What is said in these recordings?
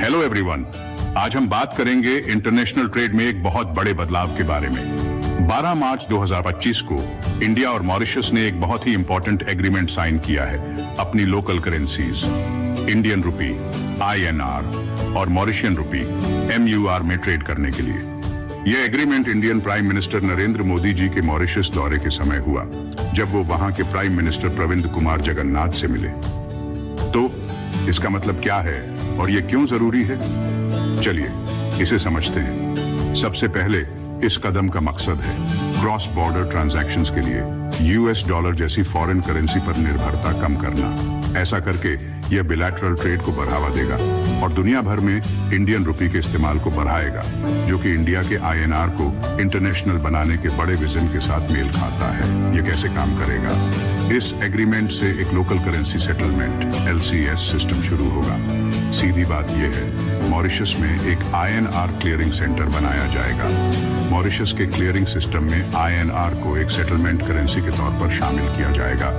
Hello everyone, आज हम बात करेंगे इंटरनेशनल ट्रेड में एक बहुत बड़े बदलाव के बारे में। 12 मार्च 2025 को इंडिया और मॉरिशस ने एक बहुत ही इंपॉर्टेंट एग्रीमेंट साइन किया है अपनी local currencies Indian rupee, INR और मॉरिशियन रुपी MUR में ट्रेड करने के लिए। यह agreement Indian prime minister Narendra Modi ji के मॉरिशस दौरे के समय हुआ, जब वो वहां के प्राइम मिनिस्टर प्रविंद कुमार जगन्नाथ से मिले। तो इसका मतलब क्या है और ये क्यों जरूरी है, चलिए इसे समझते हैं। सबसे पहले इस कदम का मकसद है क्रॉस बॉर्डर ट्रांजैक्शंस के लिए US डॉलर जैसी फॉरेन करेंसी पर निर्भरता कम करना। ऐसा करके यह बिलैटरल ट्रेड को बढ़ावा देगा और दुनिया भर में इंडियन रुपी के इस्तेमाल को बढ़ाएगा, जो कि इंडिया के INR को इंटरनेशनल बनाने के बड़े विजन के साथ मेल खाता है। यह कैसे काम करेगा? इस एग्रीमेंट से एक local currency settlement LCS system शुरू होगा। सीधी बात यह है, मॉरिशस में एक INR क्लियरिंग सेंटर बनाया जाएगा। मॉरिशस के क्लियरिंग सिस्टम में INR को एक सेटलमेंट करेंसी के तौर पर शामिल किया जाएगा,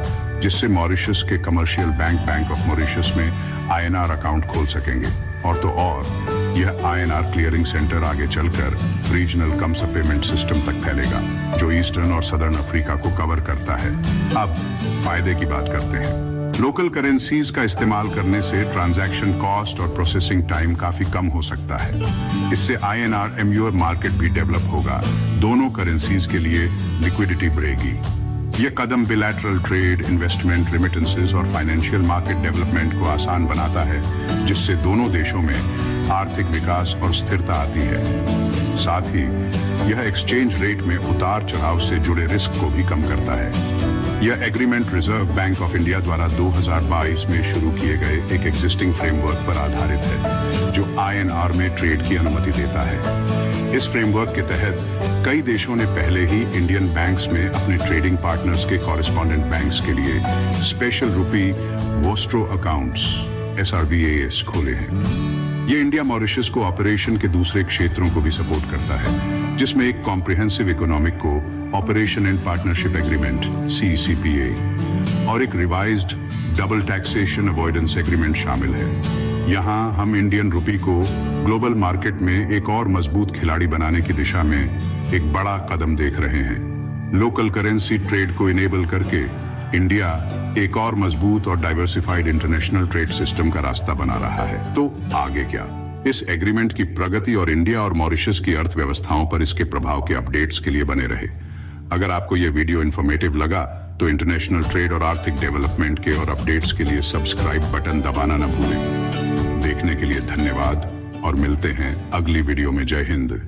जिससे मॉरिशस के कमर्शियल बैंक ऑफ मॉरिशस में INR अकाउंट खोल सकेंगे। और तो और यह INR क्लियरिंग सेंटर आगे चलकर रीजनल कम्स पेमेंट सिस्टम तक फैलेगा, जो ईस्टर्न और सदर्न अफ्रीका को कवर करता है। अब फायदे की बात करते हैं। लोकल करेंसीज का इस्तेमाल करने से ट्रांजैक्शन कॉस्ट और प्रोसेसिंग टाइम काफी कम हो सकता है। इससे INR MUR मार्केट भी डेवलप होगा। दोनों करेंसीज के लिए लिक्विडिटी बढ़ेगी। यह कदम बिलैटरल ट्रेड, इन्वेस्टमेंट, रेमिटेंसेस और फाइनेंशियल मार्केट डेवलपमेंट को आसान बनाता है, जिससे दोनों देशों में आर्थिक विकास और स्थिरता आती है। साथ ही यह एक्सचेंज रेट में उतार चढ़ाव से जुड़े रिस्क को भी कम करता है। यह agreement reserve bank of India द्वारा 2022 में शुरू किए गए एक एग्जिस्टिंग फ्रेमवर्क पर आधारित है, जो INR में ट्रेड की अनुमति देता है। इस फ्रेमवर्क के तहत कई देशों ने पहले ही इंडियन बैंक्स में अपने ट्रेडिंग पार्टनर्स के कॉरेस्पॉन्डेंट बैंक्स के लिए स्पेशल रुपी वोस्ट्रो अकाउंट्स SRVAS खोले हैं। ये इंडिया मॉरिशस को ऑपरेशन के दूसरे क्षेत्रों को भी सपोर्ट करता है, जिसमें एक कॉम्प्रिहेंसिव इकोनॉमिक को operation and partnership agreement CCPA और एक revised double taxation avoidance agreement शामिल है। यहाँ हम इंडियन रुपी को ग्लोबल मार्केट में एक और मजबूत खिलाड़ी बनाने की दिशा में एक बड़ा कदम देख रहे हैं। लोकल करेंसी ट्रेड को इनेबल करके इंडिया एक और मजबूत और डाइवर्सिफाइड इंटरनेशनल ट्रेड सिस्टम का रास्ता बना रहा है। तो आगे क्या? इस एग्रीमेंट की प्रगति और इंडिया और मॉरिशस की अर्थव्यवस्थाओं पर इसके प्रभाव के अपडेट्स के लिए बने रहे। अगर आपको यह वीडियो इंफॉर्मेटिव लगा तो इंटरनेशनल ट्रेड और आर्थिक डेवलपमेंट के और अपडेट्स के लिए सब्सक्राइब बटन दबाना न भूलें। देखने के लिए धन्यवाद और मिलते हैं अगली वीडियो में। जय हिंद।